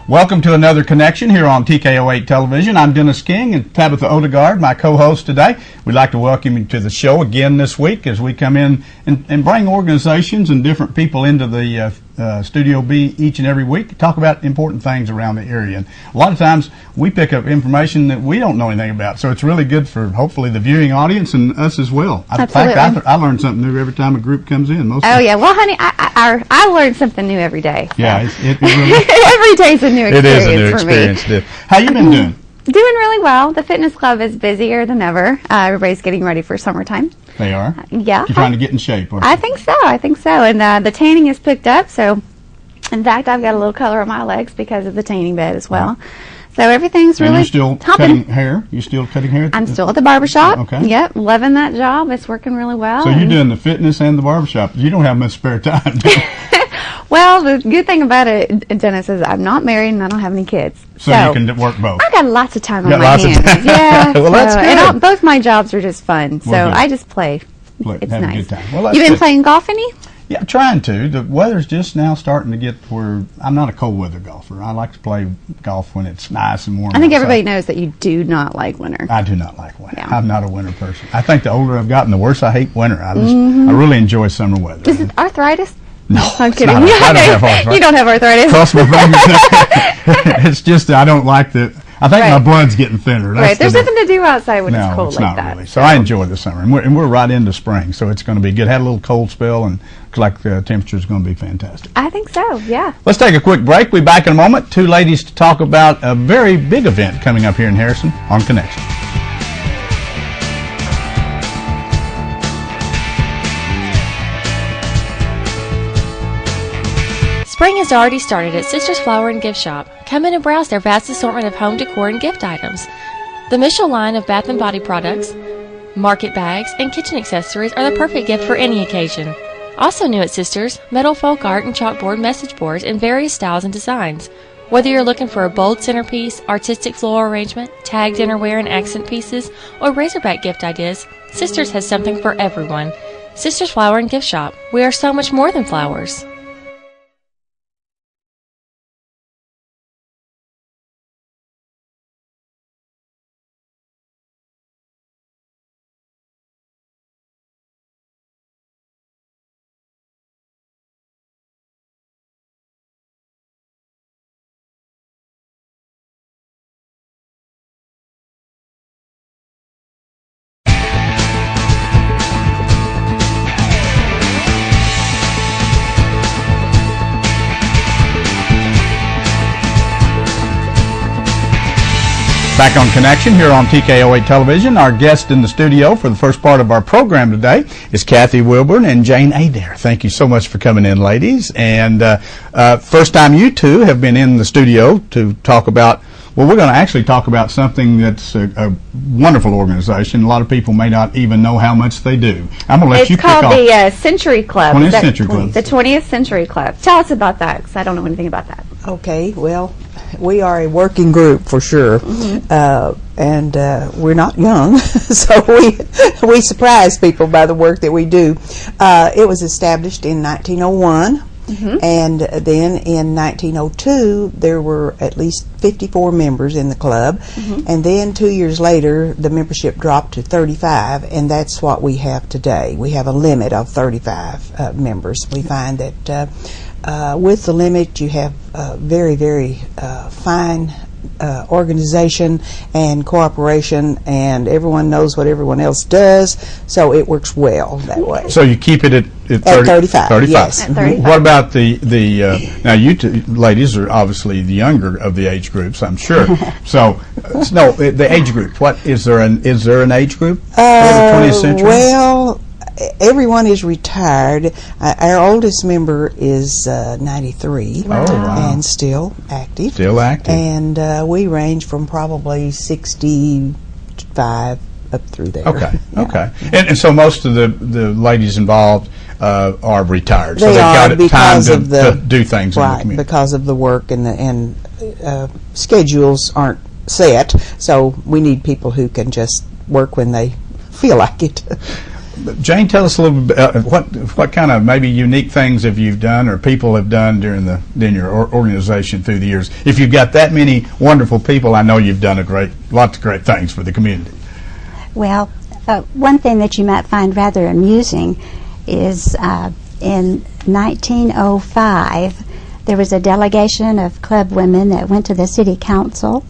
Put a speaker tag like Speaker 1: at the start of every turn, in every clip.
Speaker 1: Welcome to another connection here on TKO8 Television. I'm Dennis King and Tabitha Odegaard, my co-host today. We'd like to welcome you to the show again this week as we come in and bring organizations and different people into the Studio B each and every week to talk about important things around the area. And a lot of times we pick up information that we don't know anything about, so it's really good for hopefully the viewing audience and us as well.
Speaker 2: Absolutely.
Speaker 1: In fact, I learn something new every time a group comes in.
Speaker 2: Yeah, well, honey, I learn something new every day. So.
Speaker 1: Yeah, it really,
Speaker 2: every day's a new experience.
Speaker 1: It is a new experience for me. How you been doing?
Speaker 2: Doing really well. The fitness club is busier than ever. Everybody's getting ready for summertime.
Speaker 1: They are?
Speaker 2: Yeah.
Speaker 1: You're trying to get in shape, aren't you?
Speaker 2: I think so. And the tanning is picked up, so in fact, I've got a little color on my legs because of the tanning bed as well. So everything's really
Speaker 1: you're still cutting hair? You're still cutting hair?
Speaker 2: I'm still at the barbershop.
Speaker 1: Okay.
Speaker 2: Yep, loving that job. It's working really well.
Speaker 1: So you're doing the fitness and the barbershop. You don't have much spare time, do you?
Speaker 2: Well, the good thing about it, Dennis, is I'm not married and I don't have any kids.
Speaker 1: So you can work both.
Speaker 2: I got lots of time on my
Speaker 1: lots
Speaker 2: hands.
Speaker 1: Of time.
Speaker 2: Yeah.
Speaker 1: Well, that's good.
Speaker 2: And both my jobs are just fun. So
Speaker 1: Well,
Speaker 2: I just play. It's
Speaker 1: have
Speaker 2: nice.
Speaker 1: a good time. Well,
Speaker 2: you been playing golf any?
Speaker 1: Yeah, trying to. The weather's just now starting to get where I'm not a cold weather golfer. I like to play golf when it's nice and warm.
Speaker 2: I think
Speaker 1: outside.
Speaker 2: everybody knows that you do not like winter.
Speaker 1: I do not like winter.
Speaker 2: Yeah.
Speaker 1: I'm not a winter person. I think the older I've gotten, the worse I hate winter. I really enjoy summer weather.
Speaker 2: Is it arthritis?
Speaker 1: No,
Speaker 2: I'm kidding.
Speaker 1: I don't have arthritis.
Speaker 2: You don't have arthritis.
Speaker 1: Cross my fingers. It's just I don't like the. I think my blood's getting thinner.
Speaker 2: Right. There's nothing to do outside when it's cold
Speaker 1: it's
Speaker 2: like
Speaker 1: not
Speaker 2: that.
Speaker 1: Really. So I enjoy the summer, and we're right into spring, so it's going to be good. Had a little cold spell, and looks like the temperature's going to be fantastic.
Speaker 2: I think so. Yeah.
Speaker 1: Let's take a quick break. We'll be back in a moment. Two ladies to talk about a very big event coming up here in Harrison on Connection.
Speaker 3: Spring has already started at Sisters Flower and Gift Shop. Come in and browse their vast assortment of home decor and gift items. The Michel line of bath and body products, market bags, and kitchen accessories are the perfect gift for any occasion. Also new at Sisters, metal folk art and chalkboard message boards in various styles and designs. Whether you're looking for a bold centerpiece, artistic floral arrangement, tagged dinnerware and accent pieces, or razorback gift ideas, Sisters has something for everyone. Sisters Flower and Gift Shop. We are so much more than flowers.
Speaker 1: Back on Connection here on TKO8 Television. Our guest in the studio for the first part of our program today is Kathy Wilburn and Jane Adair. Thank you so much for coming in, ladies. And first time you two have been in the studio to talk about, well, we're going to actually talk about something that's a wonderful organization. A lot of people may not even know how much they do. I'm going to let you pick off.
Speaker 2: It's called the Century Club.
Speaker 1: 20th Century Club.
Speaker 2: The 20th Century Club. Tell us about that, because I don't know anything about that.
Speaker 4: Okay, well, we are a working group for sure, and we're not young, so we surprise people by the work that we do. It was established in 1901, and then in 1902 there were at least 54 members in the club, and then 2 years later the membership dropped to 35, and that's what we have today. We have a limit of 35 members. We find that with the limit, you have very, very fine organization and cooperation, and everyone knows what everyone else does, so it works well that way.
Speaker 1: So you keep it at
Speaker 4: 35.
Speaker 1: 35.
Speaker 4: Yes.
Speaker 2: At 35.
Speaker 1: What about the now you two ladies are obviously the younger of the age groups, I'm sure. So no, the age group. What is there an age group for the 20th century?
Speaker 4: Well, everyone is retired. Our oldest member is 93 and still active.
Speaker 1: Still active.
Speaker 4: And we range from probably 65 up through there.
Speaker 1: Okay,
Speaker 4: Yeah.
Speaker 1: okay. And so most of the ladies involved are retired. So
Speaker 4: They
Speaker 1: they've
Speaker 4: are
Speaker 1: got
Speaker 4: because
Speaker 1: time
Speaker 4: of the
Speaker 1: to do things in the
Speaker 4: right,
Speaker 1: community.
Speaker 4: because of the work and schedules aren't set, so we need people who can just work when they feel like it.
Speaker 1: Jane, tell us a little bit what kind of maybe unique things have you done or people have done during your organization through the years. If you've got that many wonderful people, I know you've done lots of great things for the community.
Speaker 5: Well, one thing that you might find rather amusing is in 1905 there was a delegation of club women that went to the city council,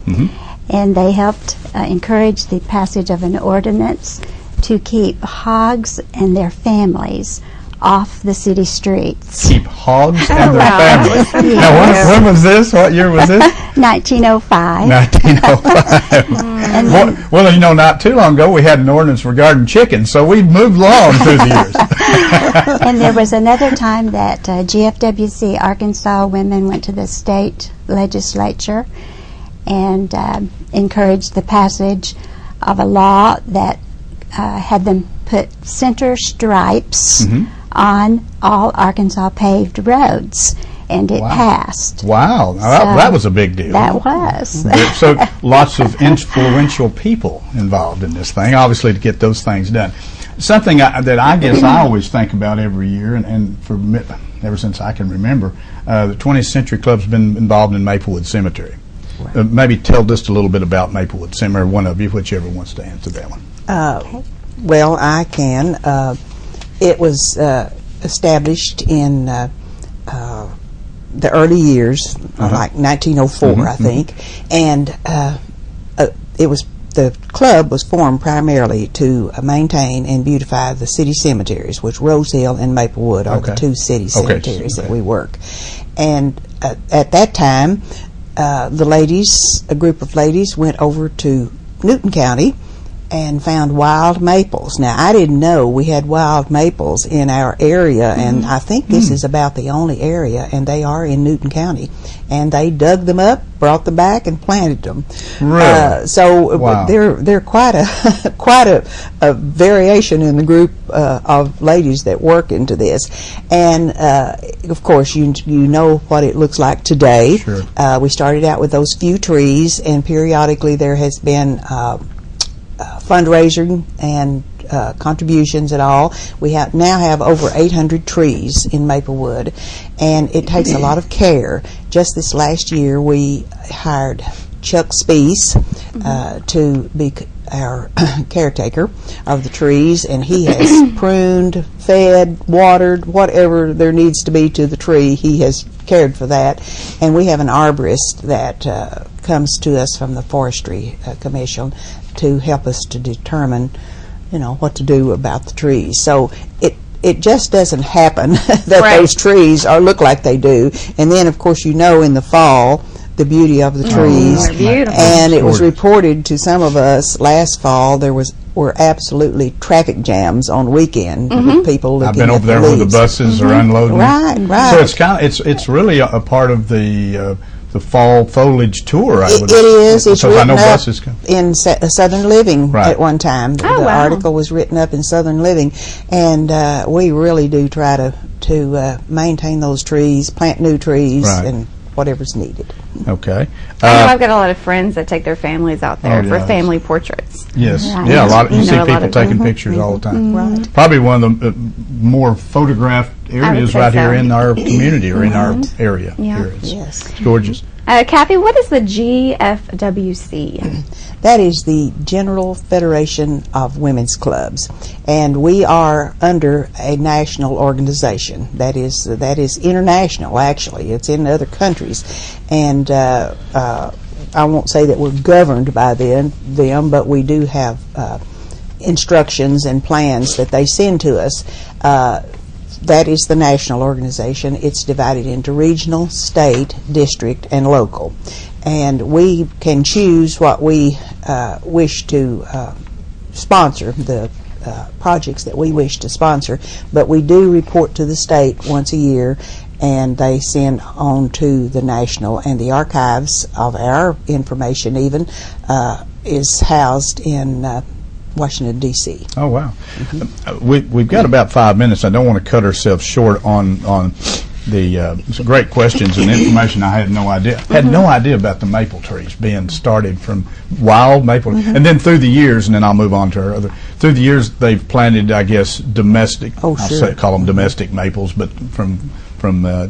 Speaker 5: and they helped encourage the passage of an ordinance to keep hogs and their families off the city streets.
Speaker 1: Keep hogs and their families.
Speaker 5: Yes.
Speaker 1: Now, when was this? What year was this?
Speaker 5: 1905.
Speaker 1: 1905. Well, you know, not too long ago we had an ordinance regarding chickens, so we've moved along through the years.
Speaker 5: And there was another time that GFWC Arkansas women went to the state legislature and encouraged the passage of a law that had them put center stripes on all Arkansas paved roads, and it passed.
Speaker 1: Wow, now, that was a big deal.
Speaker 5: That was.
Speaker 1: So lots of influential people involved in this thing, obviously, to get those things done. Something that I guess I always think about every year, and for ever since I can remember, the 20th Century Club's been involved in Maplewood Cemetery. Right. Maybe tell just a little bit about Maplewood Cemetery, one of you, whichever wants to answer that one.
Speaker 4: Well, I can. It was established in the early years, like 1904, I think, and the club was formed primarily to maintain and beautify the city cemeteries, which Rose Hill and Maplewood are the two city cemeteries that we work. And at that time, a group of ladies went over to Newton County and found wild maples. Now, I didn't know we had wild maples in our area, and I think this is about the only area, and they are in Newton County. And they dug them up, brought them back, and planted them.
Speaker 1: Really?
Speaker 4: They're quite a variation in the group of ladies that work into this. And of course, you know what it looks like today.
Speaker 1: Sure.
Speaker 4: We started out with those few trees, and periodically there has been fundraising and contributions at all. We now have over 800 trees in Maplewood, and it takes a lot of care. Just this last year, we hired Chuck Speece to be our caretaker of the trees, and he has pruned, fed, watered, whatever there needs to be to the tree. He has cared for that, and we have an arborist that comes to us from the Forestry Commission to help us to determine, what to do about the trees. So it just doesn't happen that those trees look like they do. And then, of course, in the fall, the beauty of the trees.
Speaker 2: Beautiful.
Speaker 4: And it was reported to some of us last fall were absolutely traffic jams on weekend with people looking at the leaves.
Speaker 1: I've been over there where the buses are unloading.
Speaker 4: Right.
Speaker 1: So it's really a part of the fall foliage tour.
Speaker 4: It is. It's written
Speaker 1: I know
Speaker 4: up
Speaker 1: buses come.
Speaker 4: in Southern Living at one time. The
Speaker 2: wow.
Speaker 4: article was written up in Southern Living, and we really do try to maintain those trees, plant new trees, and whatever's needed.
Speaker 1: Okay.
Speaker 2: I know I've got a lot of friends that take their families out there for family portraits.
Speaker 1: Yes.
Speaker 2: Right.
Speaker 1: Yeah, a lot. You see
Speaker 2: a lot
Speaker 1: people
Speaker 2: of
Speaker 1: taking pictures all the time.
Speaker 4: Right.
Speaker 1: Probably one of the more photographed areas
Speaker 2: say
Speaker 1: right
Speaker 2: so.
Speaker 1: here in our community or in our area.
Speaker 2: Yeah.
Speaker 1: Here.
Speaker 4: Yes.
Speaker 1: It's gorgeous.
Speaker 2: Kathy, what is the GFWC?
Speaker 4: That is the General Federation of Women's Clubs, and we are under a national organization. That is international. Actually, it's in other countries, and I won't say that we're governed by them, but we do have instructions and plans that they send to us. That is the national organization. It's divided into regional, state, district, and local. And we can choose what we wish to sponsor, the projects that we wish to sponsor, but we do report to the state once a year, and they send on to the national, and the archives of our information even is housed in Washington, D.C.
Speaker 1: Oh, wow. We've got about 5 minutes. I don't want to cut ourselves short on some great questions and information. I had no idea. Had no idea about the maple trees being started from wild maple, and then through the years, and then I'll move on to our other. Through the years, they've planted, I guess, domestic.
Speaker 4: Oh, sure.
Speaker 1: Call them domestic maples, but from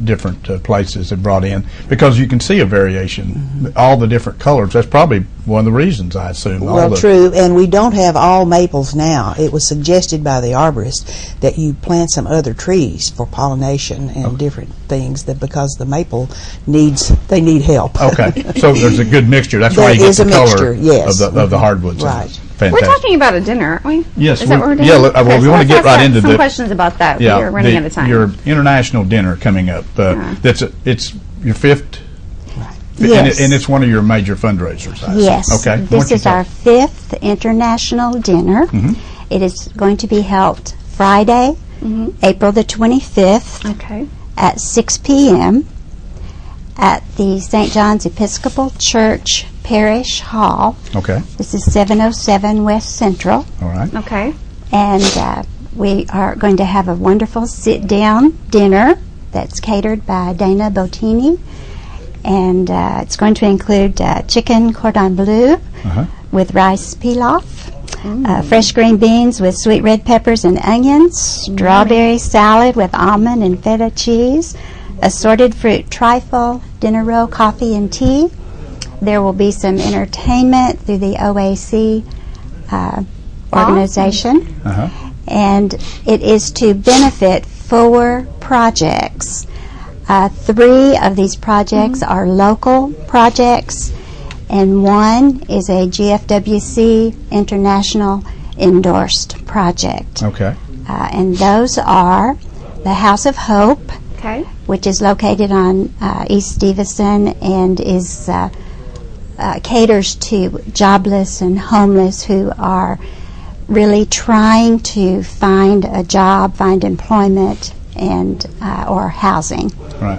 Speaker 1: different places they brought in, because you can see a variation, all the different colors. That's probably one of the reasons, I assume.
Speaker 4: Well, true, and we don't have all maples now. It was suggested by the arborist that you plant some other trees for pollination and different things, that because the maple they need help.
Speaker 1: Okay, so there's a good mixture. That's why you get the color of the hardwoods.
Speaker 4: Right.
Speaker 1: Fantastic.
Speaker 2: We're talking about a dinner, aren't we?
Speaker 1: Yes.
Speaker 2: Is that what we're doing?
Speaker 1: Yeah, well,
Speaker 2: Okay,
Speaker 1: we
Speaker 2: so
Speaker 1: want to
Speaker 2: let's
Speaker 1: get right
Speaker 2: ask
Speaker 1: into
Speaker 2: some questions about that. We're running out of time.
Speaker 1: Your international dinner coming up. It's your fifth.
Speaker 5: Yes.
Speaker 1: And it's one of your major fundraisers, I
Speaker 5: Yes.
Speaker 1: assume. Okay.
Speaker 5: This is our 5th international dinner. It is going to be held Friday, April the 25th
Speaker 2: Okay.
Speaker 5: at 6 p.m. at the St. John's Episcopal Church Parish Hall.
Speaker 1: Okay.
Speaker 5: This is 707 West Central.
Speaker 1: All right.
Speaker 2: Okay.
Speaker 5: And we are going to have a wonderful sit-down dinner that's catered by Dana Bottini. And it's going to include chicken cordon bleu with rice pilaf, fresh green beans with sweet red peppers and onions, strawberry salad with almond and feta cheese, assorted fruit trifle, dinner roll, coffee, and tea. There will be some entertainment through the OAC organization. And it is to benefit 4 projects. 3 of these projects are local projects, and 1 is a GFWC International endorsed project.
Speaker 1: Okay.
Speaker 5: And those are the House of Hope,
Speaker 2: Okay.
Speaker 5: which is located on East Stevenston and is caters to jobless and homeless who are really trying to find a job, find employment, and or housing.
Speaker 1: Right.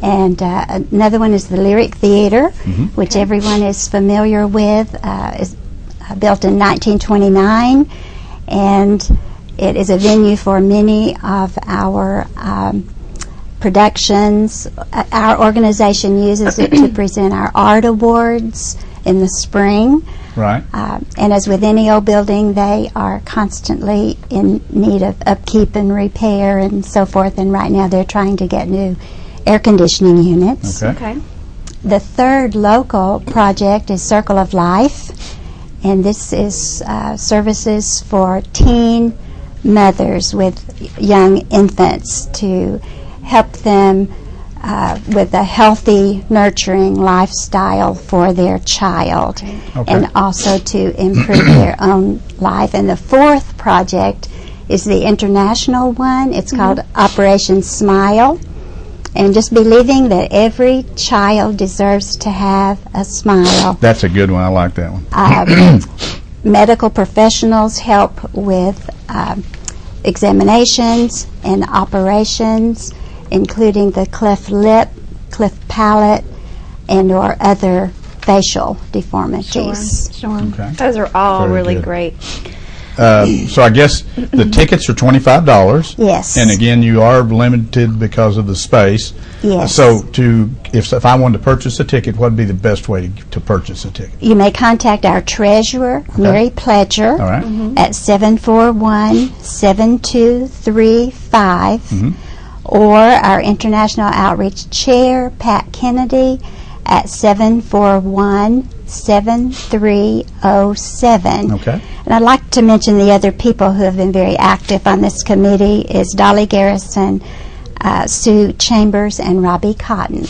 Speaker 5: And another one is the Lyric Theater, which everyone is familiar with. Is built in 1929, and it is a venue for many of our productions. Our organization uses it to present our art awards in the spring.
Speaker 1: Right.
Speaker 5: And as with any old building, they are constantly in need of upkeep and repair and so forth. And right now they're trying to get new air conditioning units.
Speaker 1: Okay.
Speaker 2: Okay.
Speaker 5: The 3rd local project is Circle of Life, and this is services for teen mothers with young infants to help them with a healthy, nurturing lifestyle for their child, and also to improve their own life. And the 4th project is the international one. It's called Operation Smile, and just believing that every child deserves to have a smile.
Speaker 1: That's a good one. I like that one.
Speaker 5: Medical professionals help with examinations and operations, including the cleft lip, cleft palate, and or other facial deformities.
Speaker 2: Sure.
Speaker 1: Okay.
Speaker 2: Those are all
Speaker 1: Very
Speaker 2: really
Speaker 1: good.
Speaker 2: great.
Speaker 1: So I guess the tickets are $25.
Speaker 5: Yes.
Speaker 1: And again, you are limited because of the space.
Speaker 5: Yes.
Speaker 1: So if I wanted to purchase a ticket, what would be the best way to purchase a ticket?
Speaker 5: You may contact our treasurer, Mary Pledger,
Speaker 1: All right.
Speaker 5: at 741-7235, or our International Outreach Chair, Pat Kennedy, at 741-7307.
Speaker 1: Okay.
Speaker 5: And I'd like to mention the other people who have been very active on this committee is Dolly Garrison, Sue Chambers, and Robbie Cotton.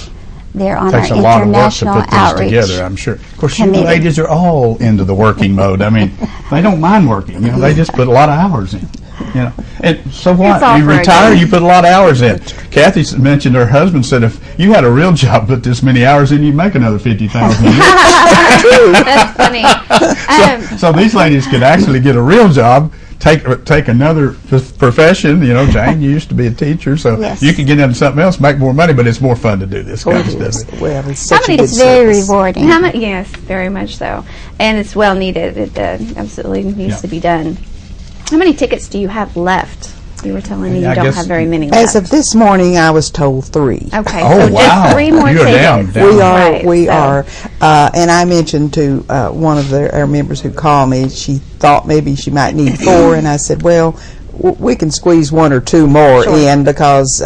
Speaker 5: They're on
Speaker 1: Takes
Speaker 5: our
Speaker 1: a lot of work to
Speaker 5: International
Speaker 1: put these
Speaker 5: Outreach
Speaker 1: together, I'm sure. Of course, you
Speaker 5: Committee.
Speaker 1: ladies are all into the working mode. I mean, they don't mind working. You know, they just put a lot of hours in. You know, and so what?
Speaker 2: It's all
Speaker 1: You
Speaker 2: for a
Speaker 1: retire,
Speaker 2: good.
Speaker 1: you put a lot of hours in. Kathy mentioned her husband said if you had a real job, put this many hours in, you'd make another $50,000 a year.
Speaker 2: That's funny.
Speaker 1: So these ladies could actually get a real job, take another profession. You know, Jane, you used to be a teacher, so
Speaker 5: Yes.
Speaker 1: you could get into something else, make more money, but it's more fun to do this kind of stuff.
Speaker 4: Well, it's such a
Speaker 2: many-
Speaker 4: good
Speaker 5: It's very
Speaker 4: service.
Speaker 5: rewarding.
Speaker 2: How many? Yes, very much so, and it's well needed. It absolutely needs
Speaker 1: Yeah.
Speaker 2: to be done. How many tickets do you have left? You were telling me
Speaker 1: Yeah, I
Speaker 2: you don't
Speaker 1: guess-
Speaker 2: have very many
Speaker 4: As
Speaker 2: left.
Speaker 4: of this morning, I was told 3.
Speaker 2: Okay,
Speaker 1: Oh,
Speaker 2: so
Speaker 1: wow.
Speaker 2: just 3 more
Speaker 1: You're
Speaker 2: tickets.
Speaker 1: down.
Speaker 4: We are,
Speaker 2: Right,
Speaker 4: we
Speaker 2: so-
Speaker 4: are. And I mentioned to one of our members who called me, she thought maybe she might need 4, and I said, well, we can squeeze 1 or 2 more
Speaker 2: Sure.
Speaker 4: in because,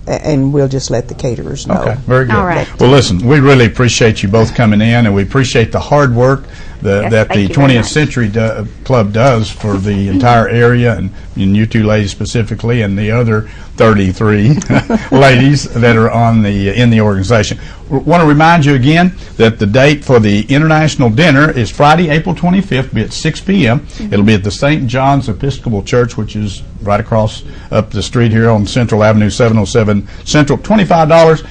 Speaker 4: and we'll just let the caterers know.
Speaker 1: Okay, very good.
Speaker 2: All right.
Speaker 1: Well, listen, we really appreciate you both coming in, and we appreciate the hard work
Speaker 2: Yes,
Speaker 1: that
Speaker 2: thank
Speaker 1: the
Speaker 2: you very
Speaker 1: 20th
Speaker 2: much.
Speaker 1: Century Club does for the entire area, and you two ladies specifically, and the other 33 ladies that are in the organization. Want to remind you again that the date for the international dinner is Friday, April 25th, be at 6 p.m. It'll be at the St. John's Episcopal Church, which is right across up the street here on Central Avenue, 707 Central. $25.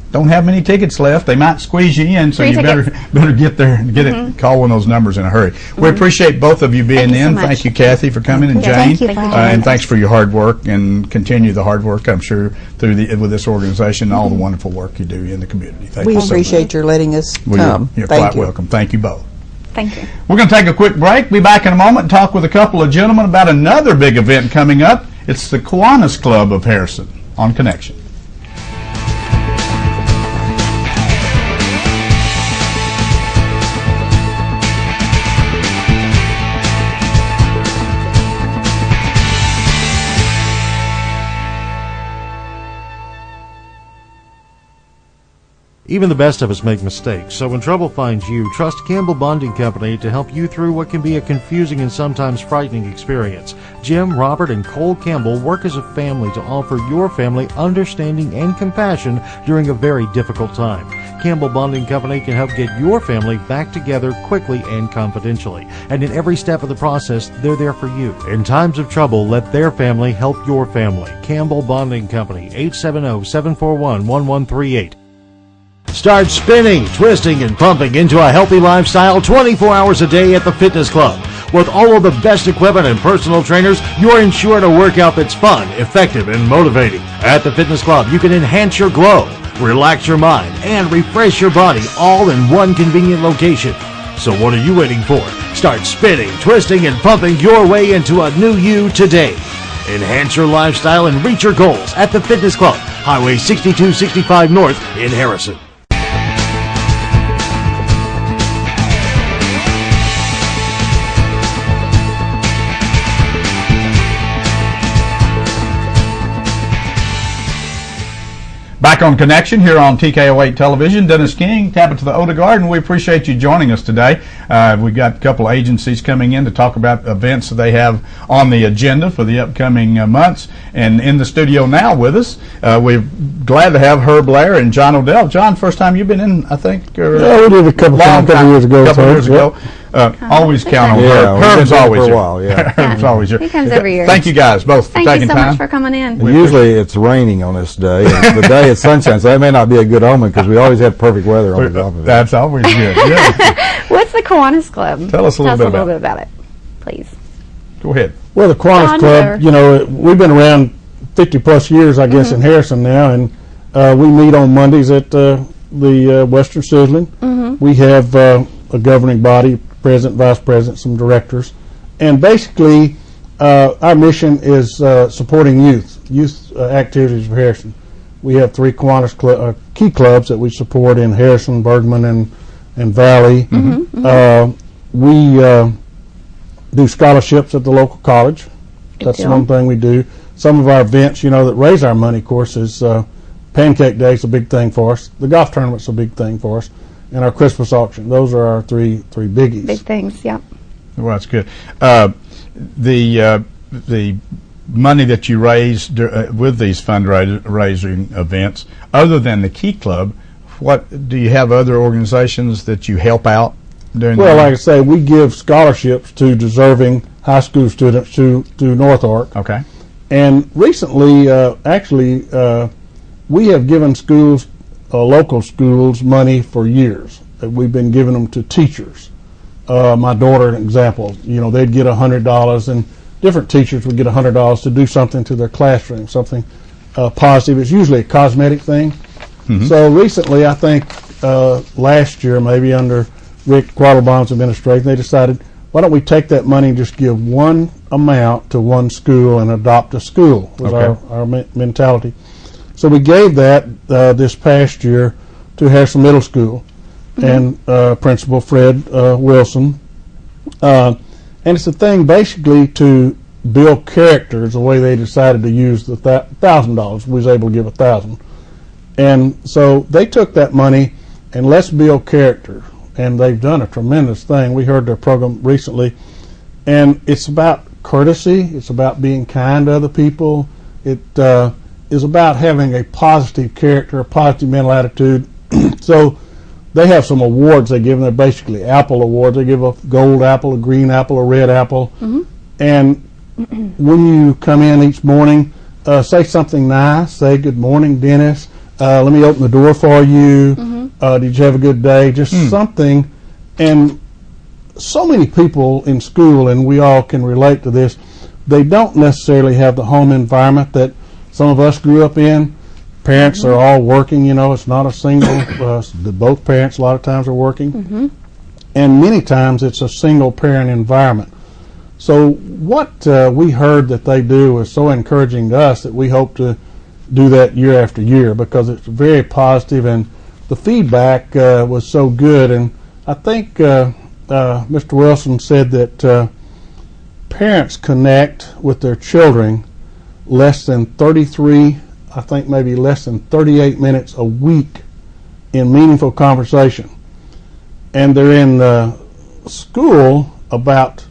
Speaker 1: Don't have many tickets left. They might squeeze you in, so
Speaker 2: 3
Speaker 1: you
Speaker 2: tickets.
Speaker 1: better get there and get it. Call one of those numbers in a hurry. We appreciate both of you being
Speaker 2: Thank you so
Speaker 1: in.
Speaker 2: much.
Speaker 1: Thank you, Kathy, for coming, and
Speaker 5: Yeah,
Speaker 1: Jane,
Speaker 5: thank you for having
Speaker 1: and
Speaker 5: us.
Speaker 1: thanks for your hard work, and continue the hard work. I'm sure through with this organization, and all the wonderful work you do in the community. Thank
Speaker 4: We
Speaker 1: you so much.
Speaker 4: appreciate your letting us
Speaker 1: Well,
Speaker 4: come.
Speaker 1: You're
Speaker 4: Thank
Speaker 1: quite
Speaker 4: you.
Speaker 1: welcome. Thank you both.
Speaker 2: Thank you.
Speaker 1: We're going to take a quick break. Be back in a moment and talk with a couple of gentlemen about another big event coming up. It's the Kiwanis Club of Harrison on Connection.
Speaker 6: Even the best of us make mistakes, so when trouble finds you, trust Campbell Bonding Company to help you through what can be a confusing and sometimes frightening experience. Jim, Robert, and Cole Campbell work as a family to offer your family understanding and compassion during a very difficult time. Campbell Bonding Company can help get your family back together quickly and confidentially. And in every step of the process, they're there for you. In times of trouble, let their family help your family. Campbell Bonding Company, 870-741-1138. Start spinning, twisting, and pumping into a healthy lifestyle 24 hours a day at the Fitness Club. With all of the best equipment and personal trainers, you're ensured a workout that's fun, effective, and motivating. At the Fitness Club, you can enhance your glow, relax your mind, and refresh your body all in one convenient location. So what are you waiting for? Start spinning, twisting, and pumping your way into a new you today. Enhance your lifestyle and reach your goals at the Fitness Club, Highway 6265 North in Harrison.
Speaker 1: Back on Connection here on TKO8 Television. Dennis King, Tabitha Odegaard, and we appreciate you joining us today. We've got a couple of agencies coming in to talk about events that they have on the agenda for the upcoming months. And in the studio now with us, we're glad to have Herb Blair and John Odell. John, first time you've been in, I think?
Speaker 7: Yeah, we did a couple years ago.
Speaker 1: Couple
Speaker 7: so,
Speaker 1: years ago. Always count on
Speaker 7: Yeah,
Speaker 1: Herb.
Speaker 7: we've been
Speaker 1: Herb's
Speaker 7: there
Speaker 1: always
Speaker 7: for a
Speaker 1: here.
Speaker 7: while, yeah.
Speaker 1: Herb's always here.
Speaker 2: He comes every year.
Speaker 1: Thank you guys both for
Speaker 2: Thank
Speaker 1: taking
Speaker 2: you so
Speaker 1: time.
Speaker 2: much for coming in.
Speaker 7: Usually it's raining on this day. And the day it's sunshine, so that may not be a good omen because we always have perfect weather on the golf event.
Speaker 1: That's always good. Yeah.
Speaker 2: What's the Kiwanis Club?
Speaker 1: Tell us a little bit
Speaker 2: about it, please.
Speaker 1: Go ahead.
Speaker 7: Well, the Kiwanis
Speaker 2: John,
Speaker 7: Club,
Speaker 2: or-
Speaker 7: you know, we've been around 50 plus years, I guess, in Harrison now, and we meet on Mondays at the Western Sizzling. We have a governing body, president, vice president, some directors, and basically our mission is supporting youth activities for Harrison. We have 3 Kiwanis key clubs that we support in Harrison, Bergman, and Valley. We do scholarships at the local college. That's
Speaker 2: deal.
Speaker 7: one thing we do. Some of our events, you know, that raise our money, of course, is Pancake Day is a big thing for us. The golf tournament's a big thing for us, and our Christmas auction. Those are our three biggies.
Speaker 2: Big things, yep.
Speaker 1: Well, that's good. The money that you raise with these fundraising events, other than the Key Club, what do you have other organizations that you help out during?
Speaker 7: Well, like I say, we give scholarships to deserving high school students to North Ark.
Speaker 1: Okay.
Speaker 7: And recently, we have given schools, local schools, money for years. We've been giving them to teachers. My daughter, an example, you know, they'd get $100, and different teachers would get $100 to do something to their classroom, something positive. It's usually a cosmetic thing. So recently, I think last year, maybe under Rick Quattlebaum's administration, they decided why don't we take that money and just give one amount to one school and adopt a school, was our mentality. So we gave that this past year to Harrison Middle School, and Principal Fred Wilson. And it's a thing basically to build character is the way they decided to use the $1,000. We was able to give $1,000. And so they took that money and let's build character. And they've done a tremendous thing. We heard their program recently. And it's about courtesy. It's about being kind to other people. It is about having a positive character, a positive mental attitude. So they have some awards they give them. They're basically Apple awards. They give a gold apple, a green apple, a red apple. And when you come in each morning, say something nice. Say, good morning, Dennis. Let me open the door for you. Did you have a good day? Just something. And so many people in school, and we all can relate to this, they don't necessarily have the home environment that some of us grew up in. Parents are all working, you know, it's not a single, both parents a lot of times are working. And many times it's a single parent environment. So what we heard that they do was so encouraging to us that we hope to do that year after year, because it's very positive and the feedback was so good. And I think Mr. Wilson said that parents connect with their children less than 33, I think maybe less than 38 minutes a week in meaningful conversation. And they're in school about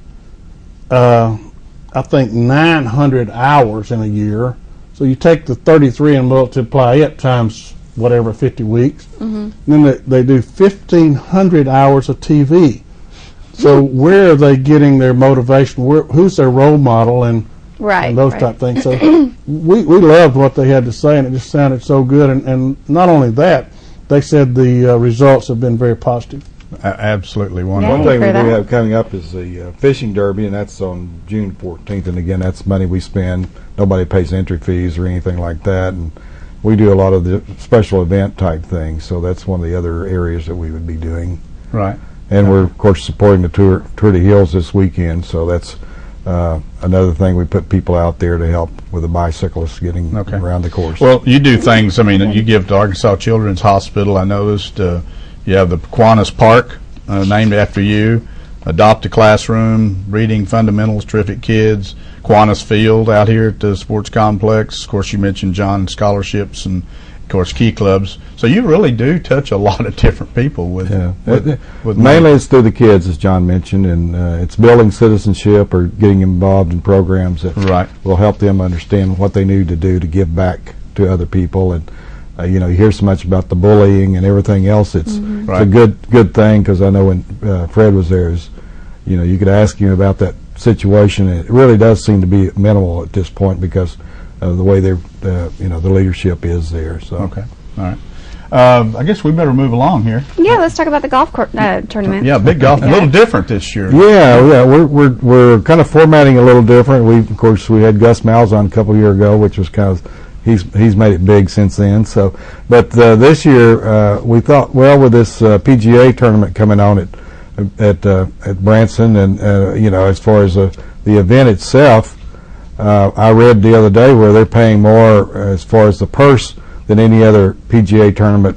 Speaker 7: I think 900 hours in a year. So you take the 33 and multiply it times whatever 50 weeks. And then they do 1,500 hours of TV. So where are they getting their motivation? Who's their role model and those type things? So we loved what they had to say, and it just sounded so good. And not only that, they said the results have been very positive.
Speaker 1: Absolutely wonderful.
Speaker 8: One thing we do have coming up is the fishing derby, and that's on June 14th. And again, that's money we spend. Nobody pays entry fees or anything like that. And we do a lot of the special event type things. So that's one of the other areas that we would be doing.
Speaker 1: Right.
Speaker 8: And we're, of course, supporting the Tour de Hills this weekend. So that's another thing. We put people out there to help with the bicyclists getting around the course.
Speaker 1: Well, you do things, I mean, you give to Arkansas Children's Hospital. I noticed you have the Kiwanis Park named after you, Adopt a Classroom, Reading Fundamentals, Terrific Kids, Kiwanis Field out here at the sports complex. Of course, you mentioned John scholarships and, of course, Key Clubs. So you really do touch a lot of different people with
Speaker 8: mainly it's through the kids, as John mentioned, and it's building citizenship or getting involved in programs that will help them understand what they need to do to give back to other people. And you know, you hear so much about the bullying and everything else. It's a good thing, because I know when Fred was there, you know, you could ask him about that situation. It really does seem to be minimal at this point because of the way they're, you know, the leadership is there. So
Speaker 1: all right. I guess we better move along here.
Speaker 2: Yeah, let's talk about the golf tournament.
Speaker 1: Yeah, big golf, a little different this year.
Speaker 8: Yeah, we're kind of formatting a little different. Of course we had Gus Malzahn a couple of years ago, which was kind of, he's made it big since then. So, but this year we thought, well, with this PGA tournament coming on at Branson, and you know, as far as the event itself, I read the other day where they're paying more as far as the purse than any other PGA tournament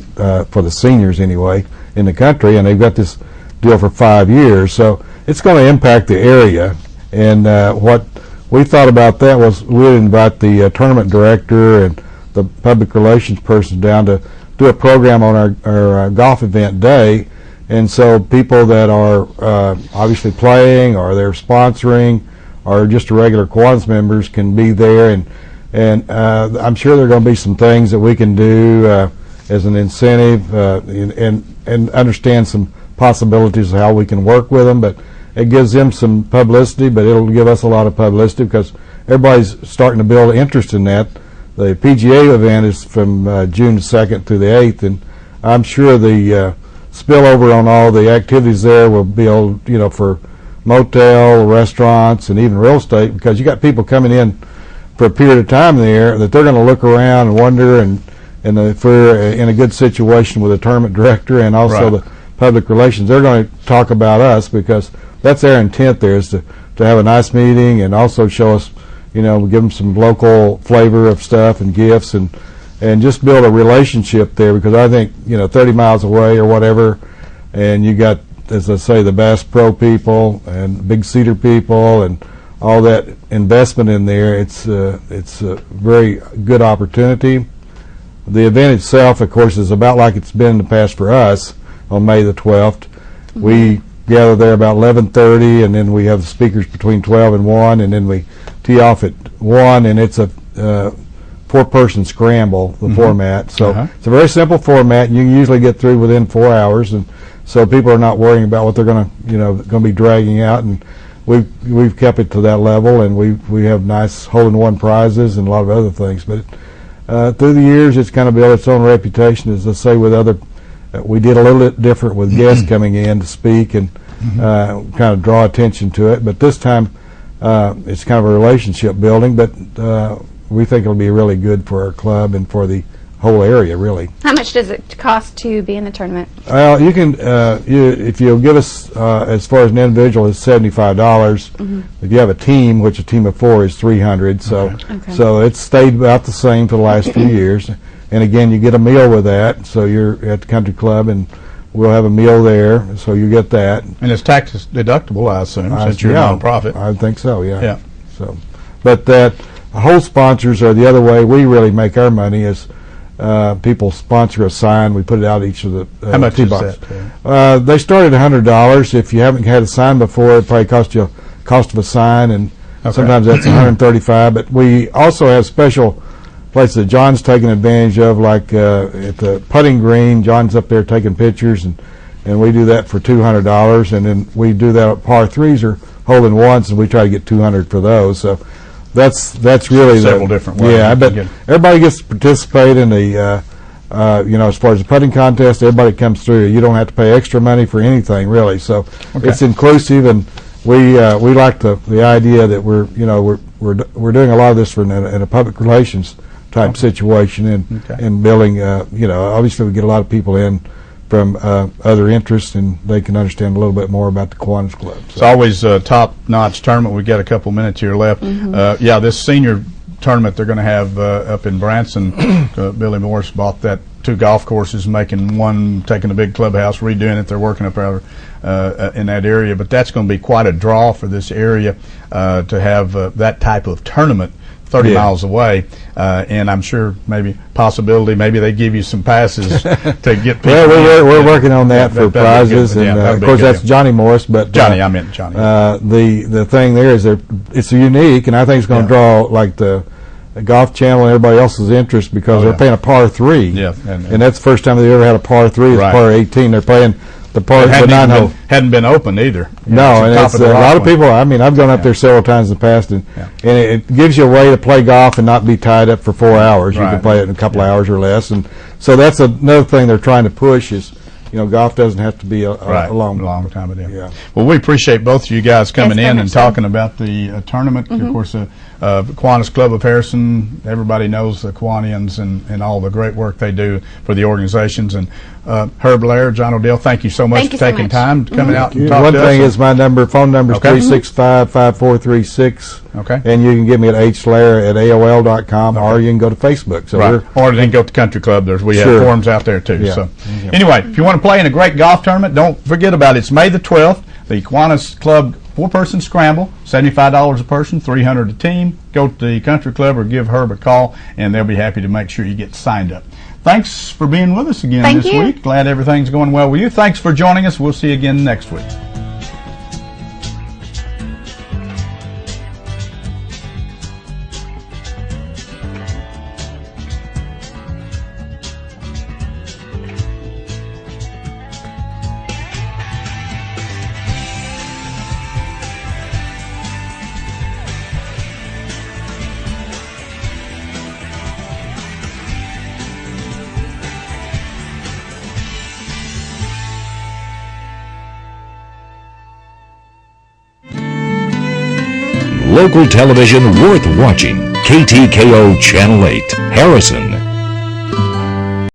Speaker 8: for the seniors anyway in the country, and they've got this deal for 5 years, so it's going to impact the area. And what we thought about that was we'd invite the tournament director and the public relations person down to do a program on our golf event day, and so people that are obviously playing or they're sponsoring or just regular Kiwanis members can be there, and I'm sure there are going to be some things that we can do as an incentive and understand some possibilities of how we can work with them. But it gives them some publicity, but it'll give us a lot of publicity because everybody's starting to build interest in that. The PGA event is from June 2nd through the 8th, and I'm sure the spillover on all the activities there will be, you know, for motel, restaurants, and even real estate, because you got people coming in for a period of time there that they're going to look around and wonder, and if we're in a good situation with the tournament director and also the public relations, they're going to talk about us because that's their intent there, is to have a nice meeting and also show us, give them some local flavor of stuff and gifts and just build a relationship there, because I think, 30 miles away or whatever, and you got, as I say, the Bass Pro people and Big Cedar people and all that investment in there. It's a very good opportunity. The event itself, of course, is about like it's been in the past for us on May the 12th. We gather there about 11:30, and then we have the speakers between 12 and 1, and then we tee off at 1, and it's a 4-person scramble, the format. So it's a very simple format, and you can usually get through within 4 hours, and so people are not worrying about what they're going to be dragging out, and we've kept it to that level, and we have nice hole-in-one prizes and a lot of other things. But through the years, it's kind of built its own reputation, as I say, with other. We did a little bit different with guests coming in to speak and kind of draw attention to it. But this time, it's kind of a relationship building. But we think it'll be really good for our club and for the whole area, really.
Speaker 2: How much does it cost to be in the tournament?
Speaker 8: Well, you can, if you'll give us, as far as an individual, it's $75. If you have a team, which a team of 4 is $300. So it's stayed about the same for the last few years. And again, you get a meal with that. So you're at the country club, and we'll have a meal there. So you get that.
Speaker 1: And it's tax deductible, I assume, since you're a nonprofit.
Speaker 8: I think so. Yeah. So, but that whole sponsors are the other way we really make our money is. People sponsor a sign. We put it out each of the
Speaker 1: How much
Speaker 8: tee
Speaker 1: is
Speaker 8: boxes.
Speaker 1: that?
Speaker 8: They start at $100. If you haven't had a sign before, it probably costs you cost of a sign, and sometimes that's $135. But we also have special places that John's taking advantage of, like at the putting green. John's up there taking pictures, and we do that for $200. And then we do that at par threes or hole-in-ones, and we try to get $200 for those. So. That's really
Speaker 1: several different ways.
Speaker 8: Yeah, but everybody gets to participate in the as far as the putting contest. Everybody comes through. You don't have to pay extra money for anything, really. So it's inclusive, and we like the idea that we're doing a lot of this in a public relations type situation and building. Obviously we get a lot of people in from other interests, and they can understand a little bit more about the Kiwanis Club. So.
Speaker 1: It's always a top-notch tournament. We've got a couple minutes here left. This senior tournament they're going to have up in Branson. Billy Morris bought that 2 golf courses, making one, taking a big clubhouse, redoing it. They're working up there in that area. But that's going to be quite a draw for this area to have that type of tournament 30 miles away, and I'm sure maybe they give you some passes to get people.
Speaker 8: Well, we're working on that for prizes, and of course that's Johnny Morris. But
Speaker 1: Johnny, I meant Johnny.
Speaker 8: The thing there is it's unique, and I think it's going to draw like the Golf Channel and everybody else's interest, because they're playing a par 3. Yeah, and that's the first time they ever had a par 3. It's par 18. They're playing the par 9 hole.
Speaker 1: Hadn't been open either.
Speaker 8: No, and it's a lot of people. I mean, I've gone up there several times in the past, and it gives you a way to play golf and not be tied up for 4 hours. You can play it in a couple of hours or less, and so that's another thing they're trying to push is. Golf doesn't have to be a long time.
Speaker 1: Yeah. Well, we appreciate both of you guys coming in and talking about the tournament. Of course, Kiwanis Club of Harrison, everybody knows the Kiwanians and all the great work they do for the organizations. And Herb Lair, John O'Dell, thank you so much for taking time to come out and talk to us.
Speaker 8: One thing is my phone number is 365-5436.
Speaker 1: Okay.
Speaker 8: And you can get me at hslair@aol.com, or you can go to Facebook. So
Speaker 1: or then go to Country Club. We have forums out there too. Yeah. So anyway, if you want to play in a great golf tournament, don't forget about it. It's May the 12th. The Kiwanis Club 4-person scramble, $75 a person, $300 a team. Go to the Country Club or give Herb a call, and they'll be happy to make sure you get signed up. Thanks for being with us again this week. Glad everything's going well with you. Thanks for joining us. We'll see you again next week.
Speaker 9: Local television worth watching. KTKO Channel 8, Harrison.